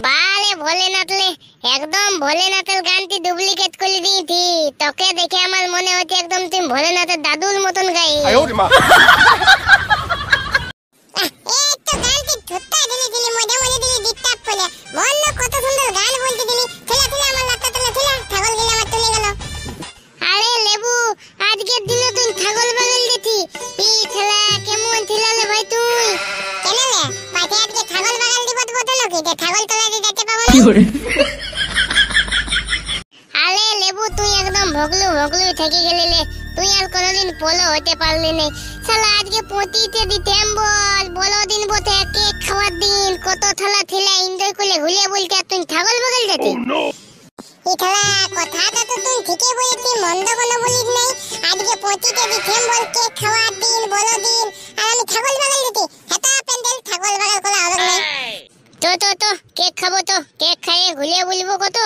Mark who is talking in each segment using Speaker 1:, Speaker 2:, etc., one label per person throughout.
Speaker 1: বালে ভোলেনাথ লে একদম ভোলেনাথের গানটি ডুপ্লিকেট করে দিয়েছি। তোকে দেখে আমার মনে হচ্ছে একদম তুই ভোলেনাথের দাদুর মতন গাই। আরে লেবু আজকের দিনে তুই ছাগল বাগাল দিতি পি খেলা কেমন ছিলালে ভাই তুই? কেন লে পাছে আজকে ছাগল বাগাল দিব তো নাকি যে ছাগল তোলা দিতে পাবো না? আরে লেবু তুই একদম ভগলু থেকে গেলি লে। তুই আর কোনোদিন পোলো হতে পারলি না। শালা আজকে পতিতে দিতেম বলো দিন বতে কেক খাওয়ার দিন কত থালা থিলা এনজয় করে ঘুরিয়ে বলতে তুই ছাগল বাগাল দিতি। ইতলা কথাটা তো তুই ঠিকই বলেছিস, মন্দ কোনো বলিস নাই। আজকে পতিতে দিতেম বল কেক খাওয়ার দিন বলো দিন আর আমি ছাগল বাগাল দিতি। হেতা প্যান্ডেল ছাগল বাগাল করা হবে না। তো কেক খাবো তো কেক খাইয়ে ঘুরিয়ে বলবো কত।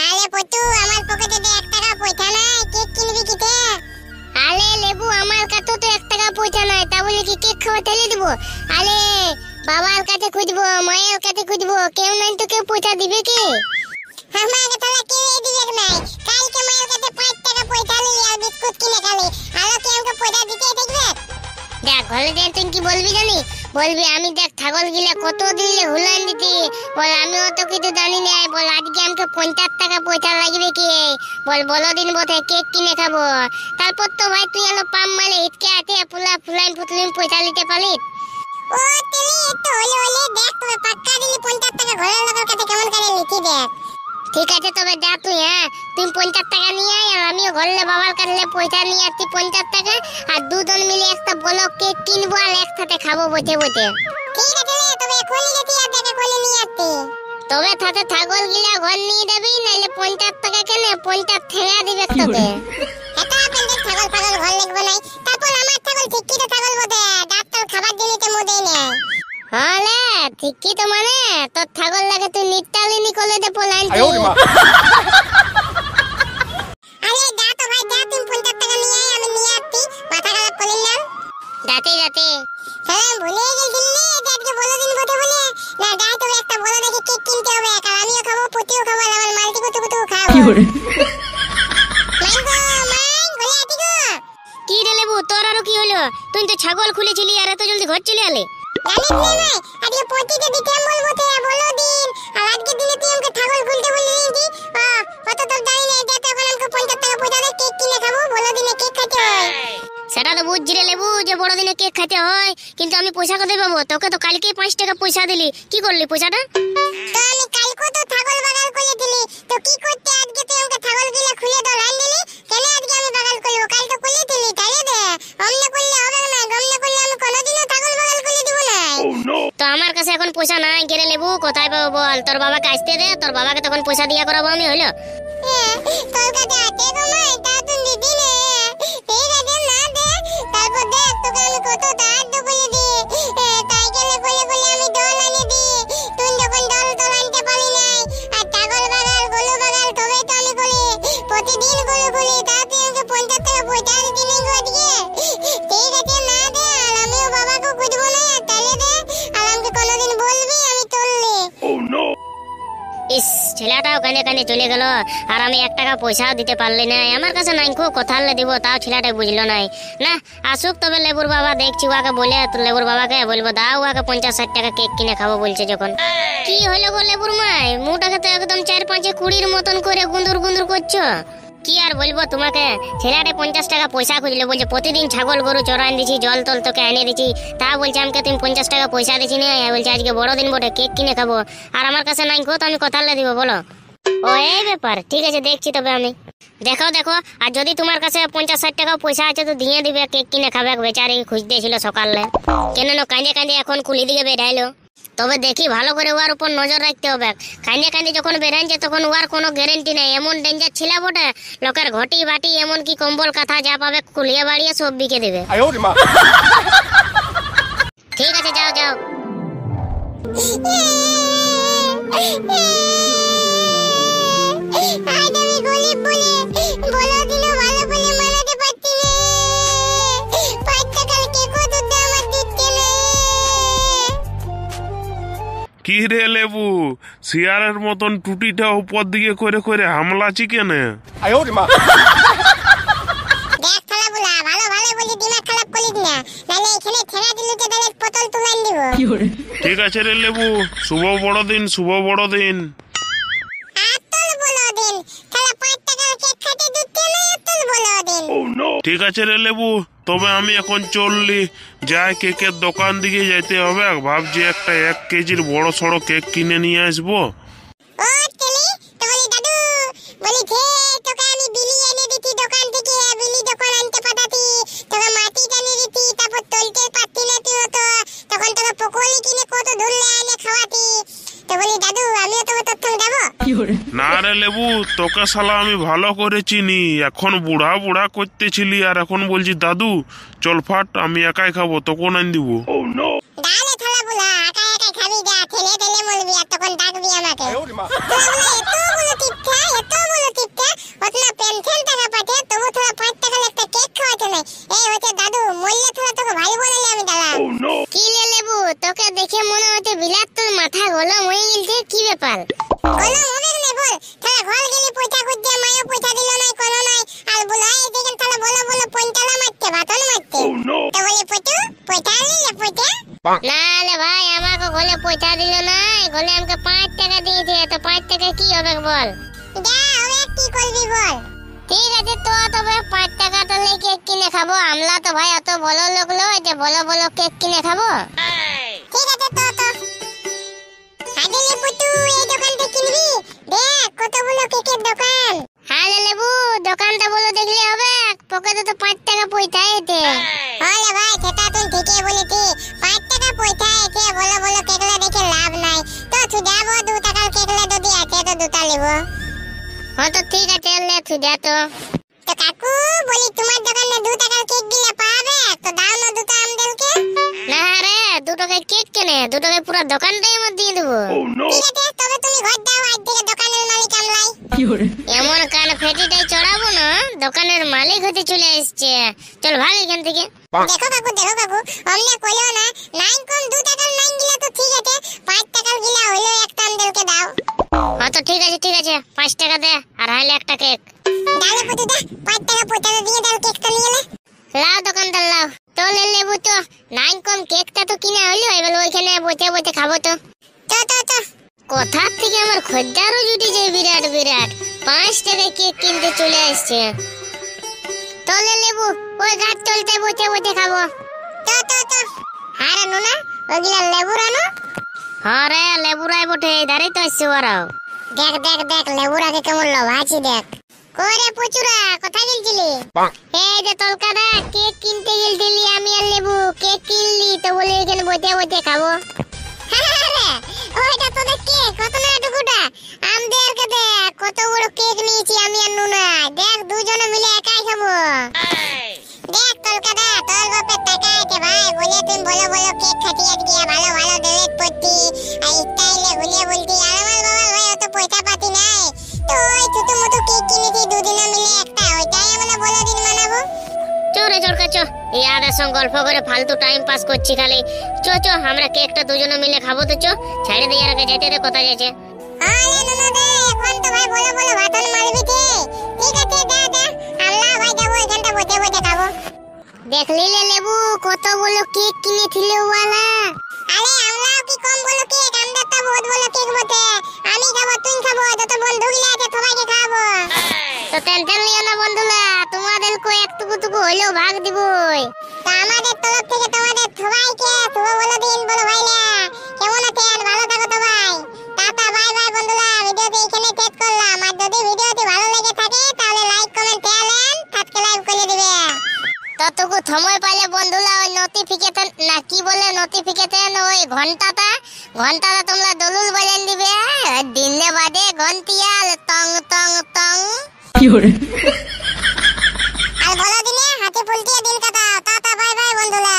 Speaker 1: আরে পটু আমার পকেটে 1 টাকা পয়সা নাই, কেক কিনবি কিতে? আরে লেবু আমার কাছে তো 1 টাকা পয়সা নাই, তা বলে কি কেক খাওয়া ঠেলে দিব? আরে বাবার কাছে খুঁজবো, মায়ের কাছে খুঁজবো, কেউ নাই তো কেউ পয়সা দিবে কে? আমার কাছে কেউ দিবে নাই। কালকে মায়ের কাছে 5 টাকা পয়সা নিলি আর বিস্কুট কিনে খালি, আর কেউ আমাকে পয়সা দিতে দেখবে? দেখ ঘরে দিয়ে তুই কি বলবি জানি? বলবি আমি দেখ ছাগল গিলা কত দিলে হুলান দিতি। বল আমি অত কিছু জানি না। বল আজকে আমাকে 50 টাকা পয়সা লাগবে কি? বলো দিন বটে কেক কিনে খাবো। তারপর তো ভাই তুই এলো পাম মালে ইটকে আতে ফুলাইন পয়সা নিতে পারলি। ও তেলি তো হলে দেখ তোর পাক্কা দিলি 50 টাকা ঘরের লোকের কাছে কেমন করে নিতি দেখ। ঠিক আছে তবে যা তুই, হ্যাঁ তুই 50 টাকা নিয়ে আয় আর আমিও ঘরে বাবার কাছে পয়সা নিয়ে আসছি 50 টাকা আর দুজন মিলে একটা বলো কেক কিনবো আর একসাথে খাবো বসে বসে। ঠিক আছে তবে এখনই যেতে আর টাকা কোলে নিয়ে আসতে। তবে তাতে ছাগল গিলা ঘর নিয়ে যাবি নাইলে 50 টাকা কেন 50 ঠেঙা দিবে তোকে। এটা আপনি ছাগল ঘর লাগবে নাই। তারপর আমার ছাগল ঠিকই তো ছাগল বটে, ডাক্তার খাবার দিলিতে মোদে নেই। হলে ঠিকই তো মানে তোর ছাগল লাগে তুই নিটালিনি কোলে দে পোলাইন। আরে যা তো ভাই যা তুই 50 টাকা নিয়ে আয় আমি নিয়ে আসছি, মাথা খারাপ করিস না। যাতে হ্যাঁ ভুলে গেছিলি আজকে বলো দিন বটে বলে না যাই তবে একটা বলো দেখি কেক কিনতে হবে আর আমিও খাবো পুতিও খাবো আর আমার মালটি কত খাবো। কি রে লেবু তোর আরো কি হলো? তুই তো ছাগল খুলেছিলি আর এত জলদি ঘর চলে আলে। জানিস না ভাই আজকে পতিতে দিতে বলবো তো বলো দিন আর আজকে দিনে তুই আমাকে ছাগল খুলতে বললি নাকি? কত তো জানি না যাতে এখন আমাকে 50 টাকা পয়সা দে কেক কিনে খাবো বলো দিনে কেক খেতে হয়। সেটা তো বুঝছি রে লেবু যে বড় দিনে কেক খেতে হয়, কিন্তু আমি পয়সা কোথায় পাবো? তোকে তো কালকে 5 টাকা পয়সা দিলি, কি করলি পয়সাটা? তো আমি কালকে তো ছাগল বাগাল করে দিলি, তো কি করতে আজকে তুই আমাকে ছাগল গিলা খুলে দলান দিলি? কেন আজকে আমি বাগাল করব? কাল তো খুলে দিলি তাইলে দে। অমনে করলে হবে না, গমনে করলে আমি কোনোদিনও ছাগল বাগাল করে দিব না। তো আমার কাছে এখন পয়সা নাই রে লেবু, কোথায় পাবো বল? তোর বাবাকে আসতে দে, তোর বাবাকে তখন পয়সা দিয়া করাবো আমি হলো। তোর কাছে আছে তো নাই তা তুই দিদি নে। ঠিক আছে না দে তারপর দেখ তোকে আমি কত দাঁত বলে দি তাই গেলে বলে আমি দল আনি দি। তুই যখন দল আনতে পারি নাই আর ছাগল বাগাল গরু বাগাল তবে তো আমি করি প্রতিদিন গরু করি তা তুই আমাকে 50 টাকা পয়সা দিলি গো আজকে। ঠিক আছে না দে আর আমিও বাবাকে খুঁজবো না আর তাহলে দে আর আমাকে কোনোদিন বলবি আমি চললি। ইস ছেলেটাও কানে চলে গেল আর আমি 1 টাকা পয়সাও দিতে পারলি না। আমার কাছে নাই খুব কথা দিব তাও ছেলেটা বুঝলো নাই। না আসুক তবে লেবুর বাবা দেখছি ওকে বলে লেবুর বাবাকে বলবো দাও ওকে 50-60 টাকা কেক কিনে খাবো বলছে যখন। কি হলো গো লেবুর মাই মুটাকে তো একদম 4-5-20 মতন করে গুন্দুর করছো। কি আর বলবো তোমাকে, ছেলেটা 50 টাকা পয়সা খুঁজলে বলছে প্রতিদিন ছাগল গরু চড়াই দিছি জল তল তোকে এনে দিছি, তা বলছে আমাকে তুমি 50 টাকা পয়সা দিছি না বলছে আজকে বড় দিন বটে কেক কিনে খাবো আর আমার কাছে নাই তো আমি কথা দিব বলো। ও এই ব্যাপার, ঠিক আছে দেখছি তবে আমি। দেখো আর যদি তোমার কাছে 50-60 টাকা পয়সা আছে তো দিয়ে দিবে, কেক কিনে খাবে। বেচারি খুঁজতে ছিল সকালে কেন কাঁদে এখন কুলি দিকে বেড়াইলো। তবে দেখি ভালো করে ওর উপর নজর রাখতে হবে। কাঁদে যখন বেরাইছে তখন ওর কোনো গ্যারেন্টি নেই, এমন ডেঞ্জার ছিল বটে লোকের ঘটি বাটি এমন কি কম্বল কাঁথা যা পাবে খুলিয়ে বাড়িয়ে সব বিকে দেবে। ঠিক আছে যাও
Speaker 2: কি রে লেবু, শিয়ারের মতন টুটিটা উপর দিকে করে করে হামলাছি কেনে?
Speaker 1: দেখ শালাগুলা, ভালো ভালো বলি, দিমাগ খারাপ করিস না, নালে এখানে ঠেলা দিলে তো ডাইরেক্ট পটল তুলাই দিব।
Speaker 2: ঠিক আছে রে লেবু, শুভ বড়দিন, শুভ বড়দিন।
Speaker 1: আতল বড়দিন, শালা 5 টাকার কেক খাইতে দিতে না, আতল বড়দিন।
Speaker 2: ঠিক আছে রে লেবু, তবে আমি এখন চললি, যাই কেকের দোকান দিকে যেতে হবে। ভাবছি একটা 1 কেজির বড় সড়ো কেক কিনে নিয়ে আসবো।
Speaker 1: ও তেলি, তো বলি দাদু, বলি যে তোকে আমি বিলি এনে দিতি দোকান থেকে, বিলি যখন আনতে পাঠাতি, তোকে মাটি টানি দিতি, তারপর তলতে পারতি না তুই, তো তখন তোকে পকোড়ি কিনে কত ধরলে এনে খাওয়াতি। তো বলি দাদু, আমিও তোকে তথ্য দেবো।
Speaker 2: না রে লেবু, তোকে শালা আমি ভালো করে চিনি। এখন বুড়া বুড়া করতেছিলি, আর এখন বলছি দাদু চল ফাট, আমি একাই খাবো, তখন আন দিব।
Speaker 1: ডালে থালা বুলা, একা একা খাবি, যা ঠেলে ঠেলে মলবি, আর তখন ডাকবি আমাকে। এতগুলো টিপটা, ওতনা পেনশন টাকা পাঠে, তবু তোরা 5 টাকার একটা কেক খাওয়াতে নাই। এই হচ্ছে দাদু, মরলে তোরা তোকে ভাই বলে আমি দাঁড়া। কি লে লেবু, তোকে দেখে মনে হচ্ছে বিলাত তোর মাথা গলম হয়ে গেছে, কি ব্যাপার? গলম হবে না বল, তাহলে ঘর গেলি পয়সা খুঁজছে, মায়ও পয়সা দিল নাই, কোনো নাই, আর বুলাই দেখেন তাহলে বলো বলো পয়সালা মারতে, বাতন মারতে। তো বলি পয়সা আনলি পয়সা? না রে ভাই, আমাকে গলে পয়সা দিল নাই, গলে আমাকে 5 টাকা দিয়েছে, তো 5 টাকা কি হবে বল? যা হবে, কি করবি বল? ঠিক আছে, তো তবে 5 টাকা তাহলে কেক কিনে খাবো। আমরা তো ভাই অত বড় লোক লই যে বড় বড় কেক কিনে খাবো। ঠিক আছে, তো হাজলে পুতু, এই দোকান থেকে কিনবি, দেখ কত বড় কেকের দোকান। হ্যাঁ লেবু, দোকানটা বলো দেখলে হবে, পকেটে তো 5 টাকা পয়সা আছে। হলে ভাই, সেটা তুই ঠিকই বলেছি, 5 টাকা পয়সা আছে, বলো বলো কেকলা দেখে লাভ নাই। তো তুই যাবো 2 টাকার কেকলা যদি আছে তো 2টা নেব। হ্যাঁ তো ঠিক আছে, লে তুই যা। তো কাকু বলি, তোমার দোকানে 2 টাকার কেক দিলে পাবে, তো দাও না 2টা আমদেরকে। না রে, 2 টাকার কেক কেনে, 2 টাকায় পুরো দোকানটাই আমরা দিয়ে দেবো। ঠিক আছে, তবে তুমি ঘর দাও, আজ থেকে দোকানের মালিক আমলাই। এমন কান ফেটিটাই চড়াবো না, দোকানের মালিক হতে চলে এসছে। চল ভাগ এখান থেকে। দেখো কাকু, অমনে কইলো না, 9 কম 2 টাকার 9 গিলা তো ঠিক আছে, 5 টাকার গিলা হইলো একটা আমদেরকে দাও। হ্যাঁ তো ঠিক আছে, 5 টাকা দে, আর হাইলে একটা কেক। ডালে পুতু দে, 5 টাকা পয়সা দিয়ে দাও, কেকটা নিয়ে নে। লাও দোকানদার লাও, তো লে লেবু, তো 9 কম কেকটা তো কিনা হইলো, এবার ওইখানে বসে বসে খাবো। তো কোথা থেকে আমার খদ্দারও জুটি যায় বিরাট 5 টাকায় কেক কিনতে চলে আসছে। তো লে লেবু, ওই ঘাট চলতে বসে বসে খাবো। তো হ্যাঁ রে নুনা, ওইগুলা লেবু রানো। হ্যাঁ রে, লেবুরাই বটে, ধারে তো আসছে ওরাও। দেখ লেবুরাকে কেমন লোভাছি দেখ। কই রে পুচুরা, কোথায় গেলছিলি? এই যে তলকাদা, কেক কিনতে গেলছিলি, আমি আর লেবু কেক কিনলি, তো বলে এখানে বসে বসে খাবো। ওইটা তোদের কেক, কত না টুকুটা আমদেরকে দেখ, কত বড় কেক নিয়েছি আমি আর নুনা, দেখ দুজনে মিলে একাই খাবো। দেখ তলকাদা, তোর বাপের টাকা আছে ভাই, বলে তুমি বলো কেক খাটিয়ে গিয়া ভালো ভালো ড্রেস পরতি, আর স্টাইলে ঘুরিয়ে বলতি, আর আমার বাবার ভাই অত পয়সা পাতি নাই, তো ওই ছোট মোটো কেক কিনেছি দুজনে মিলে একটা, ওইটাই আমরা বড়দিন মানাবো। চোরে চোরকা চো, ইয়াদের সঙ্গে গল্প করে ফালতু টাইম পাস করছি খালি। চো আমরা কেকটা দুজনে মিলে খাবো। তো চো, ছেড়ে দিয়ে আর যেতে দে, কোথায় যাচ্ছে? আরে নুনা দে, এখন তো ভাই বলো ভাতন মারবি তে। ঠিক আছে, দা আল্লাহ ভাই যাবো, এখানটা বসে বসে খাবো। দেখলি লে লেবু, কত বড় কেক কিনেছিল ওয়ালা। আরে আমরাও কি কম বড় কেক, আমরা তো বহুত বড় কেক বটে। আমি খাবো, তুই খাবো, যত বন্ধুগুলো আছে সবাইকে খাবো। তো টেনশন নিও না বন্ধুরা, তোমাদেরকে একটুকু হইলেও ভাগ দিবই। তো আমাদের তরফ থেকে তোমাদের সবাইকে শুভ বড়দিন বলো ভাইরা। কেমন আছেন? ভালো থাকো তো ভাই। টাটা, বাই বাই বন্ধুরা, ভিডিওটি এখানে শেষ করলাম। আর যদি ভিডিওটি ভালো লেগে থাকে তাহলে লাইক কমেন্ট শেয়ার সাবস্ক্রাইব করে দিবে। ততটুকু সময় পাইলে বন্ধুরা ওই নোটিফিকেশন না কি বলে, নোটিফিকেশন ওই ঘন্টাটা তোমরা দলুল বলেন দিবে, দিনে বাদে ঘন্টিয়াল টং টং টং। আর ভালো দিনে হাতে ফুলটিয়ে দিন কাটাও। টাটা, বাই বাই বন্ধুরা।